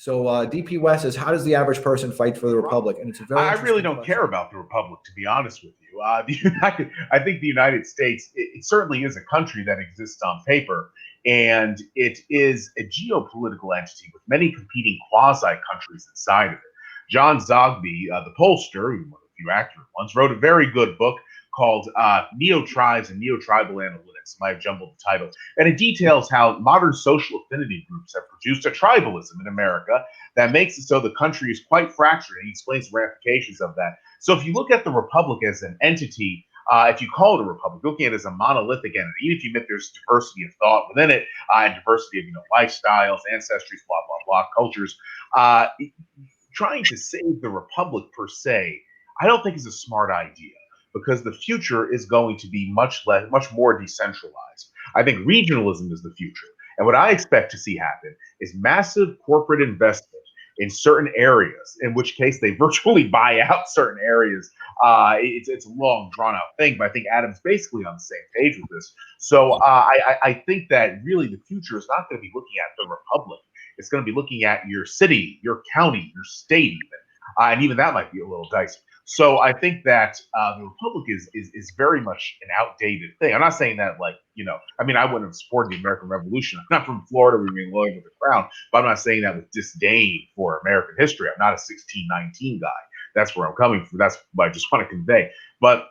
So DP West says, how does the average person fight for the republic? And it's a very I really don't care about the republic, to be honest with you. I think the United States, it certainly is a country that exists on paper, and it is a geopolitical entity with many competing quasi-countries inside of it. John Zogby, the pollster, one of the few accurate ones, wrote a very good book called Neo-Tribes and Neo-Tribal Analytics. I might have jumbled the title. And it details how modern social affinity groups have produced a tribalism in America that makes it so the country is quite fractured. And he explains the ramifications of that. So if you look at the republic as an entity, if you call it a republic, looking at it as a monolithic entity, even if you admit there's diversity of thought within it, and diversity of lifestyles, ancestries, blah, blah, blah, cultures, trying to save the republic per se, I don't think is a smart idea, because the future is going to be much more decentralized. I think regionalism is the future. And what I expect to see happen is massive corporate investment in certain areas, in which case they virtually buy out certain areas. It's a long, drawn-out thing, but I think Adam's basically on the same page with this. So I think that really the future is not going to be looking at the republic. It's going to be looking at your city, your county, your state even. And even that might be a little dicey. So I think that the republic is very much an outdated thing. I'm not saying that I wouldn't have supported the American Revolution. I'm not from Florida, we remain loyal to the crown, but I'm not saying that with disdain for American history. I'm not a 1619 guy. That's where I'm coming from. That's what I just want to convey. But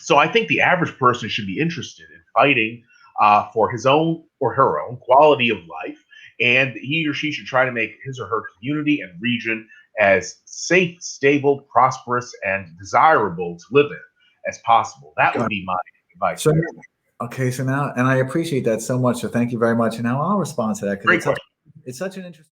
so I think the average person should be interested in fighting for his own or her own quality of life, and he or she should try to make his or her community and region as safe, stable, prosperous, and desirable to live in as possible. That would be my advice. So, okay, so now, and I appreciate that so much. So thank you very much. And now I'll respond to that, because it's such an interesting